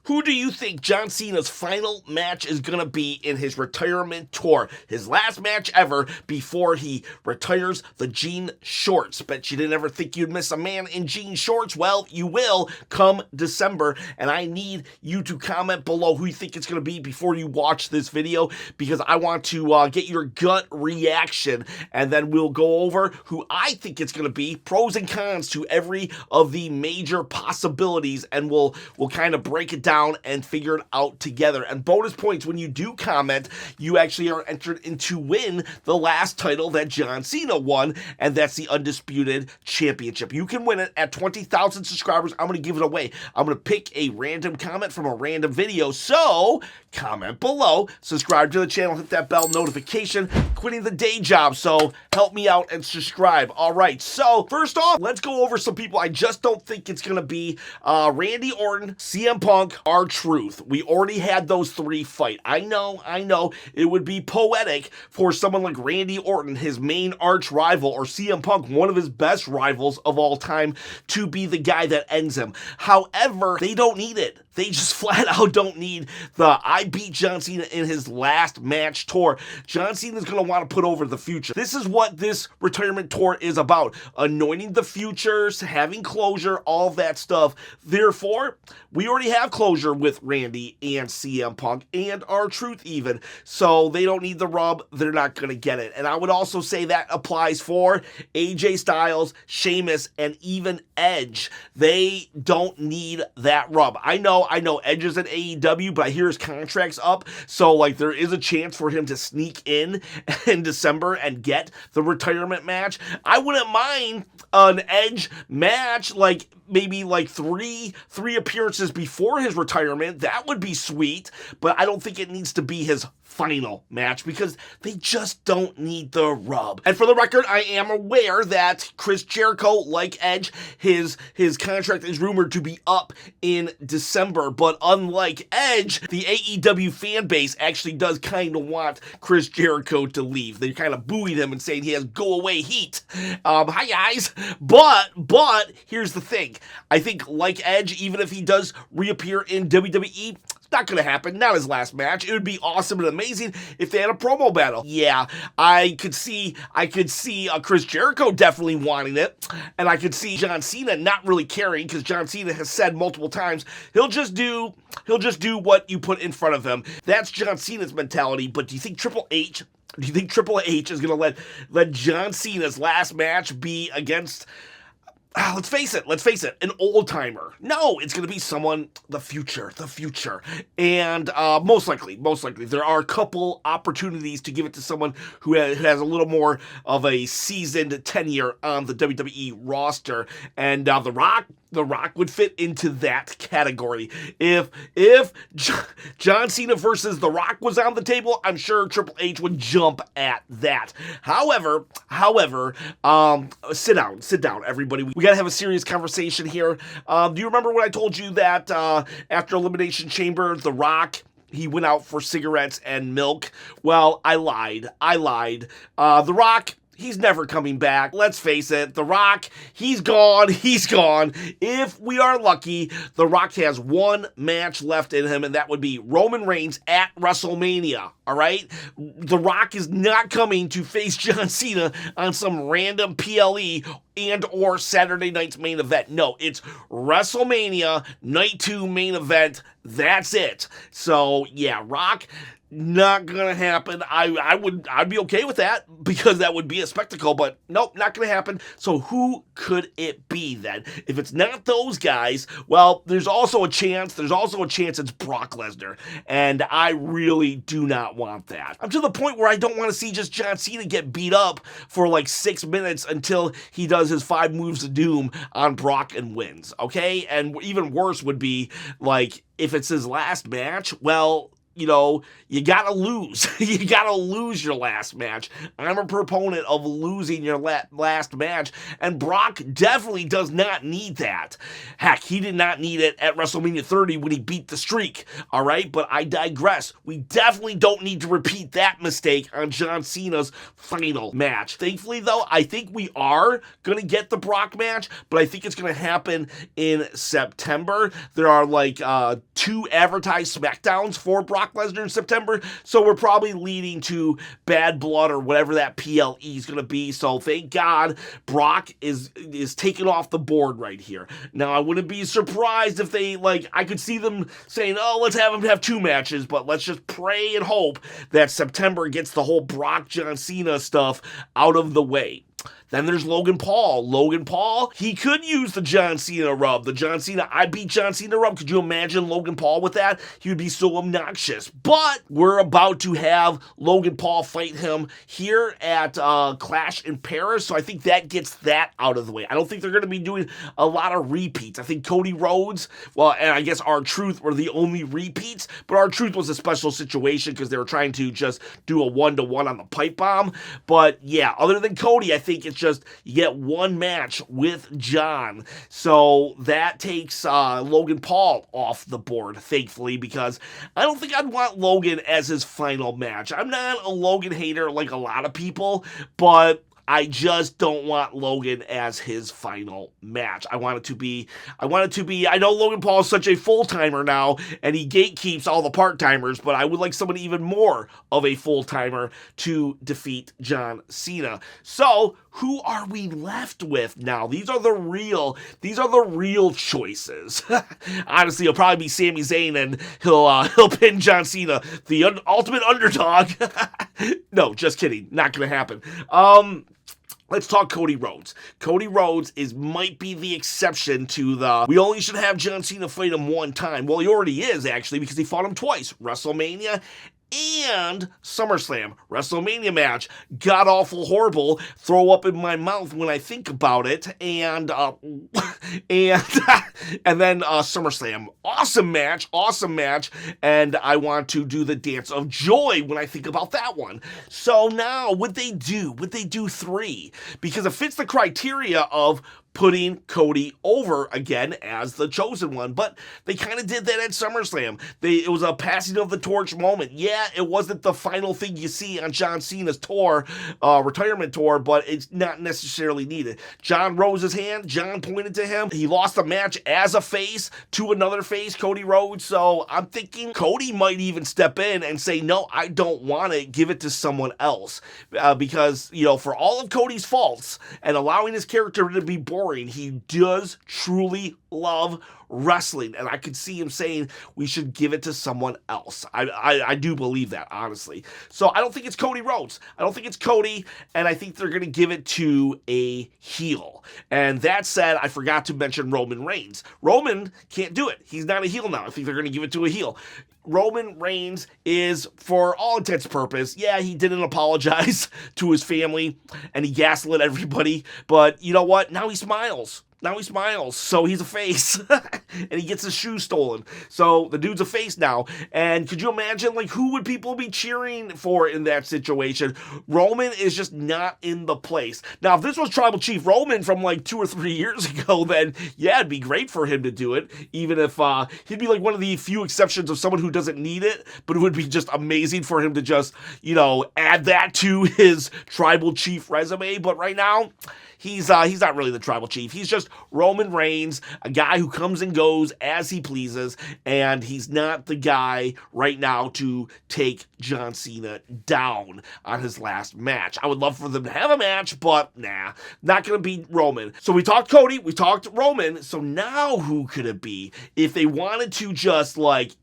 Who do you think John Cena's final match is going to be in his retirement tour? His last match ever before he retires the jean shorts. Bet you didn't ever think you'd miss a man in jean shorts. Well, you will come December, and I need you to comment below who you think it's going to be before you watch this video, because I want to get your gut reaction, and then we'll go over who I think it's going to be, pros and cons to every of the major possibilities, and we'll kind of break it down and figure it out together. And bonus points when you do comment, you actually are entered into win the last title that John Cena won, and that's the Undisputed Championship. You can win it at 20,000 subscribers. I'm going to give it away. I'm going to pick a random comment from a random video, so comment below, subscribe to the channel, hit that bell notification, quitting the day job, so help me out and subscribe. All right, so first off, let's go over some people I just don't think it's going to be. Randy Orton, CM Punk, R-Truth. We already had those three fight. I know, it would be poetic for someone like Randy Orton, his main arch rival, or CM Punk, one of his best rivals of all time, to be the guy that ends him. However, they don't need it. They just flat out don't need the I beat John Cena in his last match tour. John Cena is going to want to put over the future. This is what this retirement tour is about. Anointing the futures, having closure, all of that stuff. Therefore, we already have closure with Randy and CM Punk and R-Truth even. So they don't need the rub. They're not going to get it. And I would also say that applies for AJ Styles, Sheamus, and even Edge. They don't need that rub. I know Edge is at AEW, but I hear his contract's up, so like there is a chance for him to sneak in December and get the retirement match. I wouldn't mind an Edge match, like maybe like three appearances before his retirement. That would be sweet, but I don't think it needs to be his final match because they just don't need the rub. And for the record, I am aware that Chris Jericho, like Edge, his contract is rumored to be up in December, but unlike Edge, the AEW fan base actually does kind of want Chris Jericho to leave. They kind of buoyed him and saying he has go away heat. Hi guys, but here's the thing. I think like Edge, even if he does reappear in WWE, it's not going to happen. Not his last match. It would be awesome and amazing if they had a promo battle. Yeah, I could see Chris Jericho definitely wanting it, and I could see John Cena not really caring, because John Cena has said multiple times he'll just do what you put in front of him. That's John Cena's mentality. But do you think Triple H is going to let John Cena's last match be against, let's face it, an old-timer? No, it's going to be someone, the future. And most likely, there are a couple opportunities to give it to someone who has a little more of a seasoned tenure on the WWE roster. And The Rock would fit into that category. If John Cena versus The Rock was on the table, I'm sure Triple H would jump at that. However, sit down, everybody. We gotta have a serious conversation here. Do you remember when I told you that after Elimination Chamber, The Rock, he went out for cigarettes and milk? Well, I lied. The Rock, he's never coming back. Let's face it, The Rock, he's gone. If we are lucky, The Rock has one match left in him, and that would be Roman Reigns at WrestleMania, all right? The Rock is not coming to face John Cena on some random PLE and or Saturday night's main event. No, it's WrestleMania Night 2 main event. That's it. So, yeah, Rock, not gonna happen. I'd be okay with that, because that would be a spectacle, but nope, not gonna happen. So who could it be then? If it's not those guys, well, there's also a chance it's Brock Lesnar, and I really do not want that. I'm to the point where I don't want to see just John Cena get beat up for like 6 minutes until he does his 5 moves of doom on Brock and wins, okay? And even worse would be, like, if it's his last match, well, you gotta lose. You gotta lose your last match. I'm a proponent of losing your last match, and Brock definitely does not need that. Heck, he did not need it at WrestleMania 30 when he beat the Streak, all right? But I digress. We definitely don't need to repeat that mistake on John Cena's final match. Thankfully, though, I think we are going to get the Brock match, but I think it's going to happen in September. There are like 2 advertised SmackDowns for Brock Lesnar in September, so we're probably leading to Bad Blood or whatever that PLE is going to be. So thank God Brock is taken off the board right here. Now, I wouldn't be surprised if they, I could see them saying, oh, let's have him have 2 matches, but let's just pray and hope that September gets the whole Brock John Cena stuff out of the way. Then there's Logan Paul. Logan Paul, he could use the John Cena rub. The John Cena, I beat John Cena rub. Could you imagine Logan Paul with that? He would be so obnoxious. But we're about to have Logan Paul fight him here at Clash in Paris. So I think that gets that out of the way. I don't think they're going to be doing a lot of repeats. I think Cody Rhodes, and I guess R-Truth were the only repeats. But R-Truth was a special situation because they were trying to just do a 1-to-1 on the pipe bomb. But yeah, other than Cody, I think it's just you get 1 match with John. So that takes Logan Paul off the board, thankfully, because I don't think I'd want Logan as his final match. I'm not a Logan hater like a lot of people, but I just don't want Logan as his final match. I know Logan Paul is such a full-timer now, and he gatekeeps all the part-timers, but I would like someone even more of a full-timer to defeat John Cena. So, who are we left with now? These are the real choices. Honestly, it'll probably be Sami Zayn, and he'll pin John Cena, the ultimate underdog. No, just kidding. Not gonna happen. Let's talk Cody Rhodes. Cody Rhodes might be the exception to we only should have John Cena fight him 1 time. Well, he already is, actually, because he fought him twice. WrestleMania and SummerSlam. WrestleMania match, god-awful horrible, throw up in my mouth when I think about it, and then SummerSlam. Awesome match, and I want to do the dance of joy when I think about that one. So now, would they do 3? Because it fits the criteria of putting Cody over again as the chosen one. But they kind of did that at SummerSlam. It was a passing of the torch moment. Yeah, it wasn't the final thing you see on John Cena's tour, retirement tour, but it's not necessarily needed. John rose his hand. John pointed to him. He lost the match as a face to another face, Cody Rhodes. So I'm thinking Cody might even step in and say, no, I don't want it. Give it to someone else. Because, for all of Cody's faults and allowing his character to be boring, he does truly love wrestling, and I could see him saying we should give it to someone else. I do believe that, honestly. So I don't think it's Cody Rhodes. I don't think it's Cody, and I think they're going to give it to a heel. And that said, I forgot to mention Roman Reigns. Roman can't do it. He's not a heel now. I think they're going to give it to a heel. Roman Reigns is, for all intents and purposes, yeah, he didn't apologize to his family, and he gaslit everybody, but you know what? Now he smiles. So he's a face, and he gets his shoes stolen. So the dude's a face now, and could you imagine, who would people be cheering for in that situation? Roman is just not in the place. Now, if this was Tribal Chief Roman from 2 or 3 years ago, then yeah, it'd be great for him to do it, even if he'd be one of the few exceptions of someone who doesn't need it, but it would be just amazing for him to just, add that to his Tribal Chief resume. But right now, he's not really the Tribal Chief. He's just Roman Reigns, a guy who comes and goes as he pleases, and he's not the guy right now to take John Cena down on his last match. I would love for them to have a match, but nah, not going to be Roman. So we talked Cody, we talked Roman, so now who could it be? If they wanted to just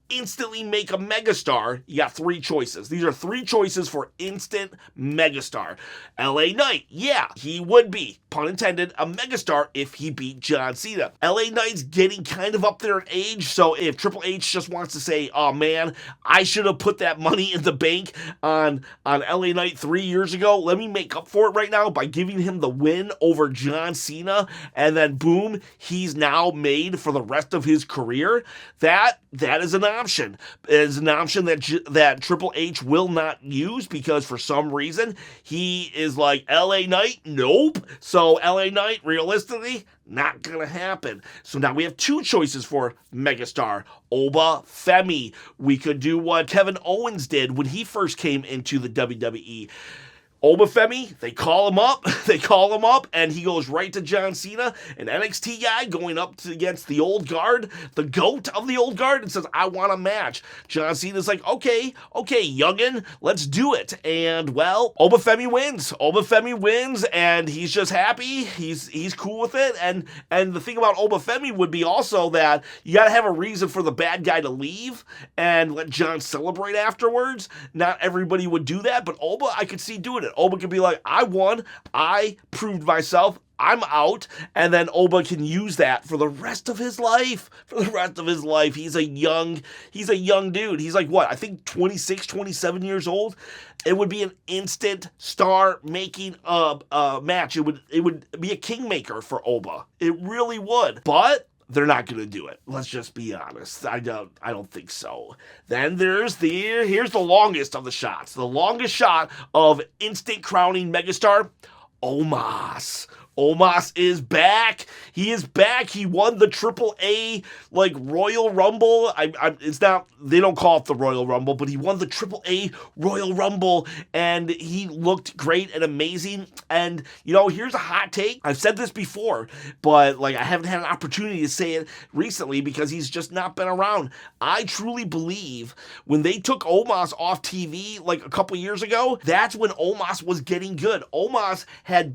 instantly make a megastar, you got 3 choices. These are 3 choices for instant megastar. LA Knight, yeah, he would be, pun intended, a megastar if he beat John Cena. LA Knight's getting kind of up there in age, so if Triple H just wants to say, oh man, I should have put that money in the bank on LA Knight 3 years ago, let me make up for it right now by giving him the win over John Cena, and then boom, he's now made for the rest of his career. That is an option. option. It's an option that Triple H will not use because for some reason he is like, LA Knight, nope. So LA Knight, realistically, not gonna happen. So now we have two choices for megastar. Oba Femi. We could do what Kevin Owens did when he first came into the WWE. Obafemi, they call him up, and he goes right to John Cena, an NXT guy going up against the old guard, the GOAT of the old guard, and says, I want a match. John Cena's like, okay, youngin', let's do it. And, well, Obafemi wins, and he's just happy, he's cool with it, and the thing about Obafemi would be also that you gotta have a reason for the bad guy to leave, and let John celebrate afterwards. Not everybody would do that, but Oba, I could see doing it. Oba could be like, I won, I proved myself, I'm out, and then Oba can use that for the rest of his life. He's a young dude. He's like, what, I think 26, 27 years old? It would be an instant star-making match. It would be a kingmaker for Oba. It really would. But they're not going to do it. Let's just be honest. I don't think so. Then here's the longest of the shots. The longest shot of instant crowning megastar, Omos. Omos is back. He is back. He won the AAA Royal Rumble. It's not, they don't call it the Royal Rumble, but he won the AAA Royal Rumble and he looked great and amazing. And here's a hot take. I've said this before, but I haven't had an opportunity to say it recently because he's just not been around. I truly believe when they took Omos off TV a couple years ago, that's when Omos was getting good. Omos had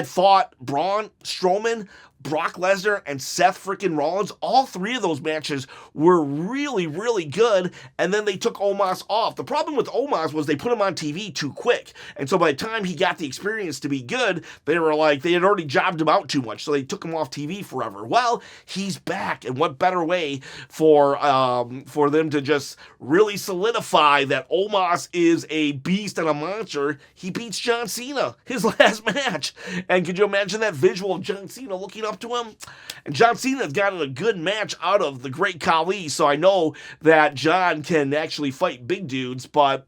fought Braun Strowman, Brock Lesnar, and Seth freaking Rollins. All three of those matches were really, really good, and then they took Omos off. The problem with Omos was they put him on TV too quick, and so by the time he got the experience to be good, they were like, they had already jobbed him out too much, so they took him off TV forever. Well, he's back, and what better way for them to just really solidify that Omos is a beast and a monster? He beats John Cena, his last match, and could you imagine that visual of John Cena looking up to him? And John Cena's gotten a good match out of the Great Khali, so I know that John can actually fight big dudes, but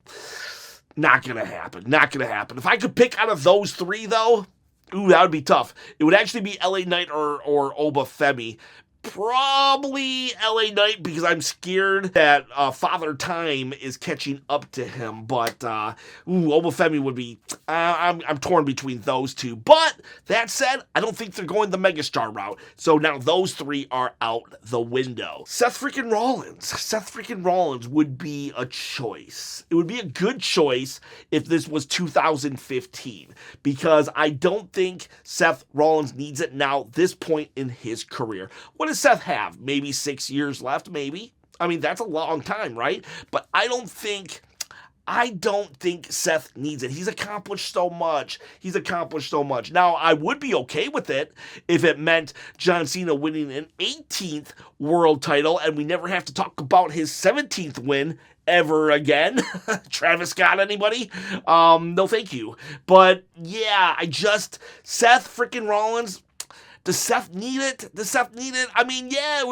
not gonna happen. If I could pick out of those three, though, that would be tough. It would actually be LA Knight or Obafemi. Probably LA Knight because I'm scared that Father Time is catching up to him. But Obafemi would be. I'm torn between those two. But that said, I don't think they're going the megastar route. So now those three are out the window. Seth freaking Rollins would be a choice. It would be a good choice if this was 2015 because I don't think Seth Rollins needs it now. This point in his career. What does Seth have? Maybe 6 years left, maybe? I mean, that's a long time, right? But I don't think Seth needs it. He's accomplished so much. Now, I would be okay with it if it meant John Cena winning an 18th world title and we never have to talk about his 17th win ever again. Travis Scott, anybody? No, thank you. But yeah, Seth freaking Rollins. Does Seth need it? I mean, yeah,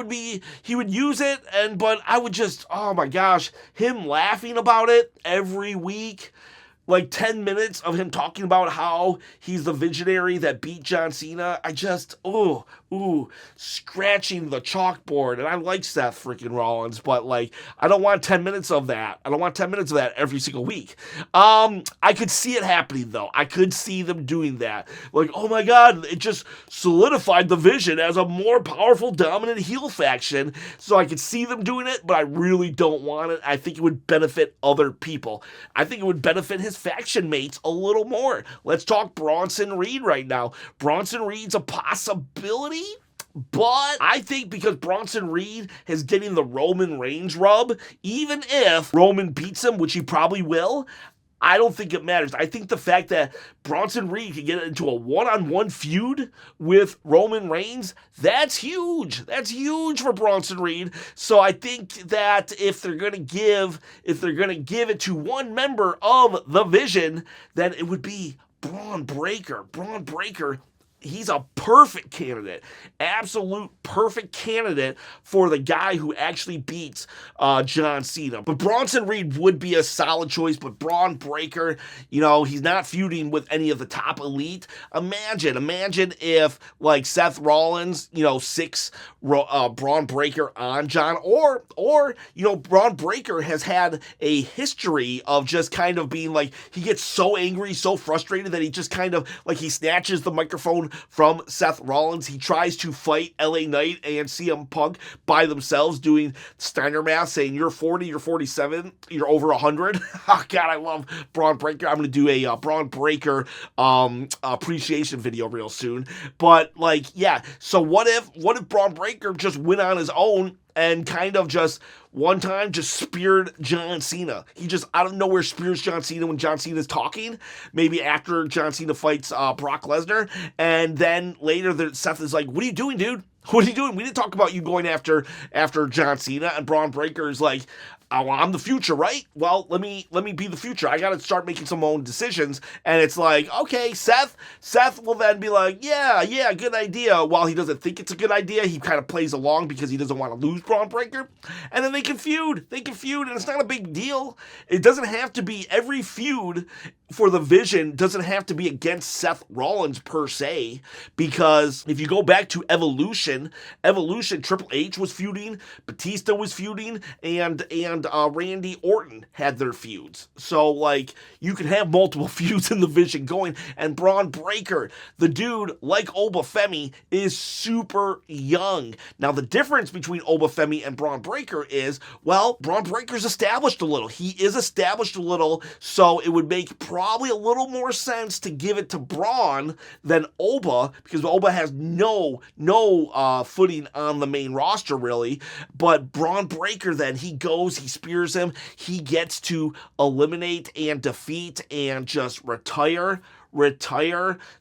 he would use it, but I would just, oh my gosh, him laughing about it every week, 10 minutes of him talking about how he's the visionary that beat John Cena. I just, scratching the chalkboard. And I like Seth freaking Rollins, but I don't want 10 minutes of that. Every single week. I could see it happening though. I could see them doing that. Oh my God, it just solidified the Vision as a more powerful, dominant heel faction. So I could see them doing it, but I really don't want it. I think it would benefit other people. I think it would benefit his faction mates a little more. Let's talk Bronson Reed right now. Bronson Reed's a possibility, but I think because Bronson Reed is getting the Roman Reigns rub, even if Roman beats him, which he probably will, I don't think it matters. I think the fact that Bronson Reed can get into a one-on-one feud with Roman Reigns, that's huge. That's huge for Bronson Reed. So I think that if they're gonna give it to one member of the Vision, then it would be Braun Breaker. he's a perfect candidate, absolute perfect candidate for the guy who actually beats John Cena. But Bronson Reed would be a solid choice, but Braun Breaker, he's not feuding with any of the top elite. Imagine if like Seth Rollins, six Braun Breaker on John, or Braun Breaker has had a history of just kind of being like, he gets so angry, so frustrated that he just kind of like, he snatches the microphone from Seth Rollins. He tries to fight LA Knight and CM Punk by themselves, doing Steiner math, saying you're 40, you're 47, you're over 100. Oh God, I love Braun Breaker. I'm going to do a Braun Breaker appreciation video real soon. But like, yeah. So what if Braun Breaker just went on his own and kind of just one time just speared John Cena? He just out of nowhere spears John Cena when John Cena's talking, maybe after John Cena fights Brock Lesnar, and then later Seth is like, what are you doing, dude? What are you doing? We didn't talk about you going after John Cena. And Braun Breaker is like, oh, I'm the future, right? Well, let me be the future. I got to start making some own decisions. And it's like, okay, Seth will then be like, yeah, good idea. While he doesn't think it's a good idea, he kind of plays along because he doesn't want to lose Braun Breaker. And then they can feud, and it's not a big deal. It doesn't have to be every feud for the Vision doesn't have to be against Seth Rollins per se, because if you go back to Evolution, Triple H was feuding, Batista was feuding, and Randy Orton had their feuds. So like, you can have multiple feuds in the Vision going. And Braun Breaker, the dude, like Obafemi, is super young. Now the difference between Obafemi and Braun Breaker is, well, Braun Breaker's established a little. He is established a little, so it would make probably a little more sense to give it to Braun than Oba, because Oba has no footing on the main roster really. But Braun Breaker, then he spears him, he gets to eliminate and defeat and just retire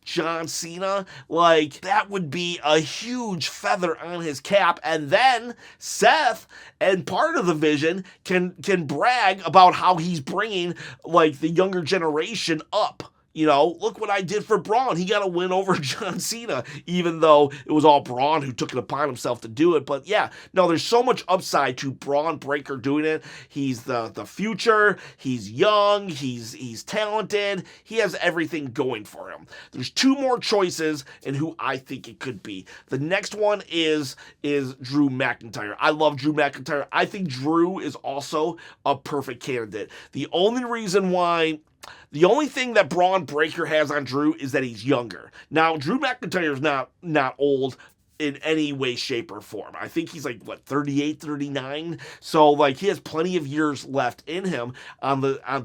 John Cena. Like, that would be a huge feather on his cap. And then Seth and part of the Vision can brag about how he's bringing like the younger generation up. Look what I did for Braun. He got a win over John Cena, even though it was all Braun who took it upon himself to do it. But yeah, no, there's so much upside to Braun Breaker doing it. He's the future. He's young. He's talented. He has everything going for him. There's two more choices in who I think it could be. The next one is Drew McIntyre. I love Drew McIntyre. I think Drew is also a perfect candidate. The only thing that Braun Breaker has on Drew is that he's younger. Now, Drew McIntyre is not old in any way, shape, or form. I think he's like, 38, 39? So, like, he has plenty of years left in him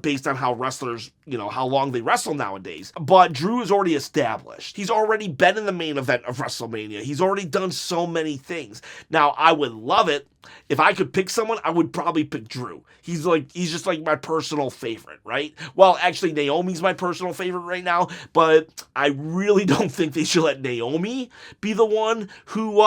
based on how wrestlers, how long they wrestle nowadays. But Drew is already established. He's already been in the main event of WrestleMania. He's already done so many things. Now, I would love it. If I could pick someone, I would probably pick Drew. He's just like my personal favorite, right? Well, actually, Naomi's my personal favorite right now, but I really don't think they should let Naomi be the one who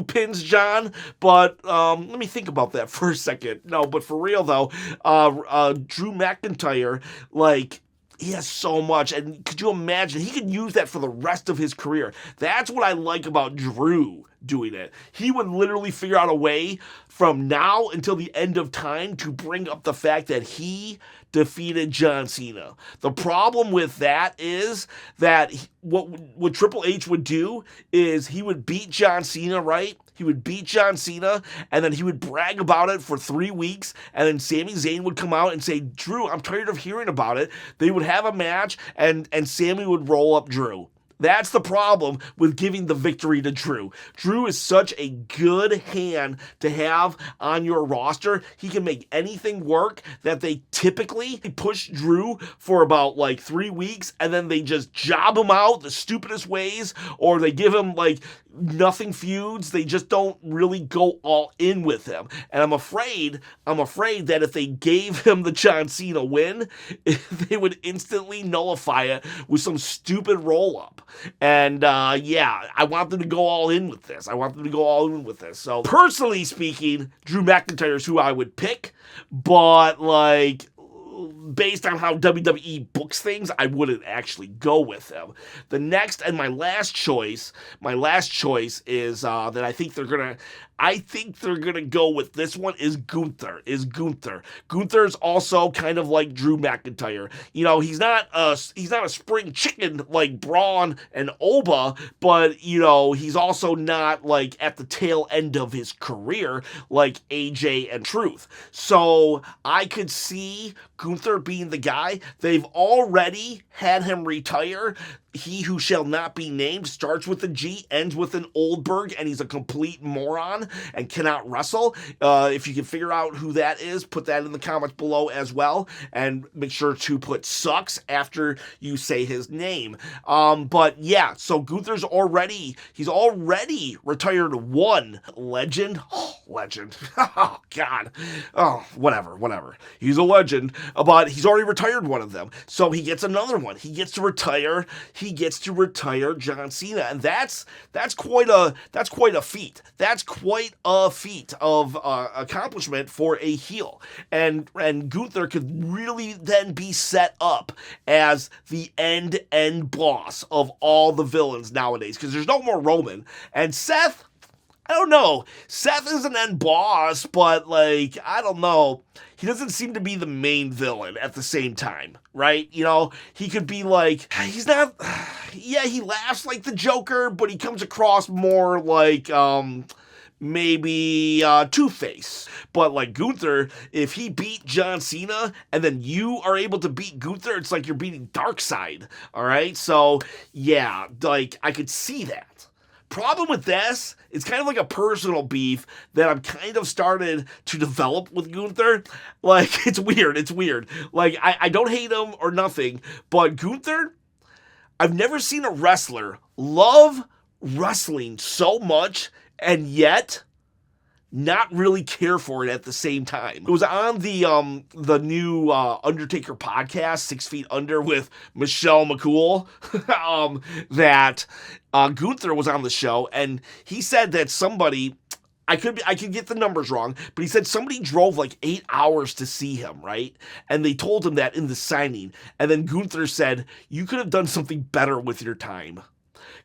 pins John. But let me think about that for a second. No, but for real though, Drew McIntyre, like, he has so much, and could you imagine? He could use that for the rest of his career. That's what I like about Drew doing it. He would literally figure out a way from now until the end of time to bring up the fact that he defeated John Cena. The problem with that is that what Triple H would do is he would beat John Cena, right? He would beat John Cena, and then he would brag about it for 3 weeks, and then Sami Zayn would come out and say, Drew, I'm tired of hearing about it. They would have a match, and Sami would roll up Drew. That's the problem with giving the victory to Drew. Drew is such a good hand to have on your roster. He can make anything work. That they typically push Drew for about 3 weeks, and then they just job him out the stupidest ways, or they give him nothing feuds. They just don't really go all in with him. And I'm afraid that if they gave him the John Cena win, they would instantly nullify it with some stupid roll-up. And I want them to go all in with this. So personally speaking, Drew McIntyre is who I would pick. But based on how WWE books things, I wouldn't actually go with him. The next and my last choice is that I think they're gonna go with this one is Gunther. Gunther's also kind of like Drew McIntyre. You know, he's not a spring chicken like Bron and Oba, but you know, he's also not like at the tail end of his career like AJ and Truth. So I could see Gunther being the guy. They've already had him retire. He who shall not be named starts with a G, ends with an Oldberg, and he's a complete moron and cannot wrestle. If you can figure out who that is, put that in the comments below as well, and make sure to put sucks after you say his name. But yeah, so Gunther's already retired one legend. Oh, legend. Oh, God. Oh, whatever. He's a legend, but he's already retired one of them. So he gets another one. He gets to retire John Cena, and that's quite a feat. That's quite a feat of accomplishment for a heel. And Gunther could really then be set up as the end boss of all the villains nowadays, because there's no more Roman. And Seth, I don't know. Seth is an end boss, but like, I don't know. He doesn't seem to be the main villain at the same time, right? You know, he could be like, he's not, yeah, he laughs like the Joker, but he comes across more like, maybe Two-Face. But like Gunther, if he beat John Cena and then you are able to beat Gunther, it's like you're beating Darkseid, all right? So, yeah, like, I could see that. Problem with this, it's kind of like a personal beef that I'm kind of started to develop with Gunther. Like, it's weird. Like, I don't hate him or nothing, but Gunther, I've never seen a wrestler love wrestling so much and yet not really care for it at the same time. It was on the new Undertaker podcast, 6 Feet Under, with Michelle McCool, that Gunther was on the show, and he said that somebody, I could get the numbers wrong, but he said somebody drove like 8 hours to see him, right? And they told him that in the signing, and then Gunther said, "You could have done something better with your time."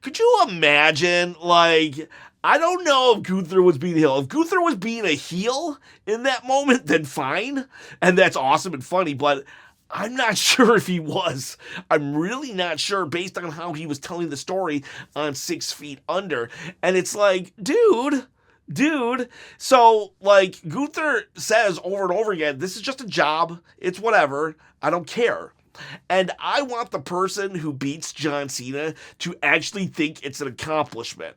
Could you imagine, like, I don't know if Gunther was being a heel. If Gunther was being a heel in that moment, then fine. And that's awesome and funny, but I'm not sure if he was. I'm really not sure based on how he was telling the story on 6 Feet Under. And it's like, dude. So, like, Gunther says over and over again, this is just a job. It's whatever. I don't care. And I want the person who beats John Cena to actually think it's an accomplishment.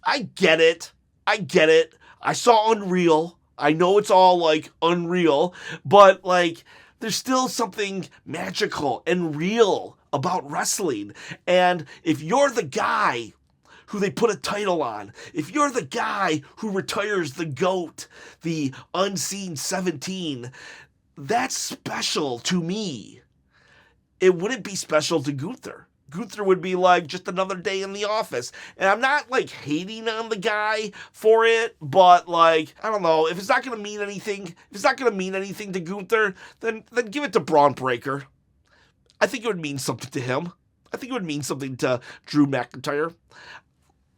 I get it. I saw Unreal. I know it's all like unreal, but like there's still something magical and real about wrestling. And if you're the guy who they put a title on, if you're the guy who retires the GOAT, the Unseen 17, that's special to me. It wouldn't be special to Gunther. Gunther would be like just another day in the office. And I'm not like hating on the guy for it, but like, I don't know, if it's not going to mean anything to Gunther, then give it to Braun Breaker. I think it would mean something to him. I think it would mean something to Drew McIntyre.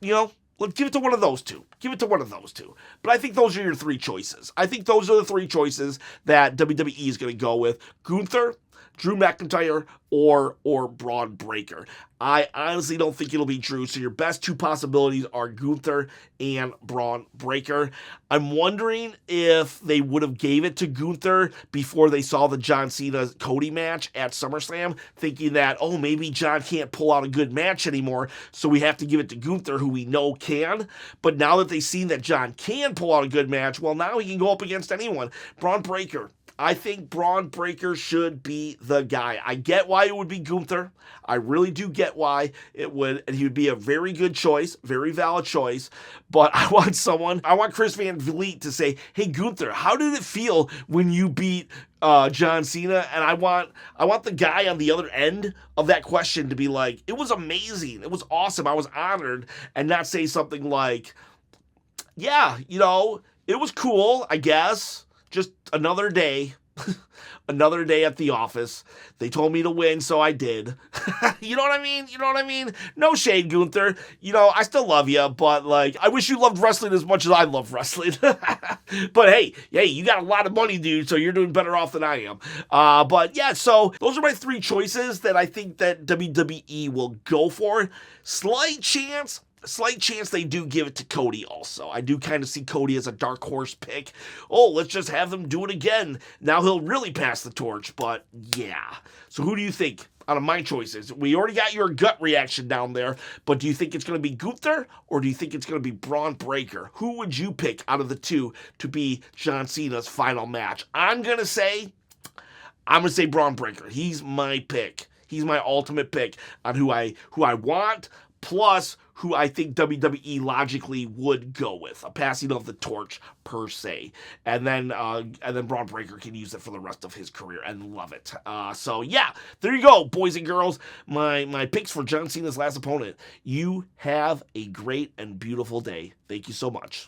You know, let's give it to one of those two. But I think those are your three choices. I think those are the three choices that WWE is going to go with. Gunther, Drew McIntyre, or Braun Breaker. I honestly don't think it'll be Drew, so your best two possibilities are Gunther and Braun Breaker. I'm wondering if they would have gave it to Gunther before they saw the John Cena Cody match at SummerSlam, thinking that, oh, maybe John can't pull out a good match anymore, so we have to give it to Gunther, who we know can. But now that they've seen that John can pull out a good match, well, now he can go up against anyone. Braun Breaker. I think Braun Breaker should be the guy. I get why it would be Gunther. I really do get why it would, and he would be a very good choice, very valid choice. But I want Chris Van Vliet to say, hey, Gunther, how did it feel when you beat John Cena? And I want the guy on the other end of that question to be like, it was amazing. It was awesome. I was honored, and not say something like, yeah, you know, it was cool, I guess. Just another day. Another day at the office. They told me to win, so I did. You know what I mean? You know what I mean? No shade, Gunther. You know, I still love you, but, like, I wish you loved wrestling as much as I love wrestling. But hey, you got a lot of money, dude, so you're doing better off than I am. But yeah, so those are my 3 choices that I think that WWE will go for. Slight chance they do give it to Cody also. I do kind of see Cody as a dark horse pick. Oh, let's just have them do it again. Now he'll really pass the torch, but yeah. So who do you think out of my choices? We already got your gut reaction down there, but do you think it's going to be Gunther or do you think it's going to be Bron Breakker? Who would you pick out of the 2 to be John Cena's final match? I'm going to say Bron Breakker. He's my pick. He's my ultimate pick on who I want, plus who I think WWE logically would go with. A passing of the torch, per se. And then Bron Breakker can use it for the rest of his career and love it. So, yeah, there you go, boys and girls. My picks for John Cena's last opponent. You have a great and beautiful day. Thank you so much.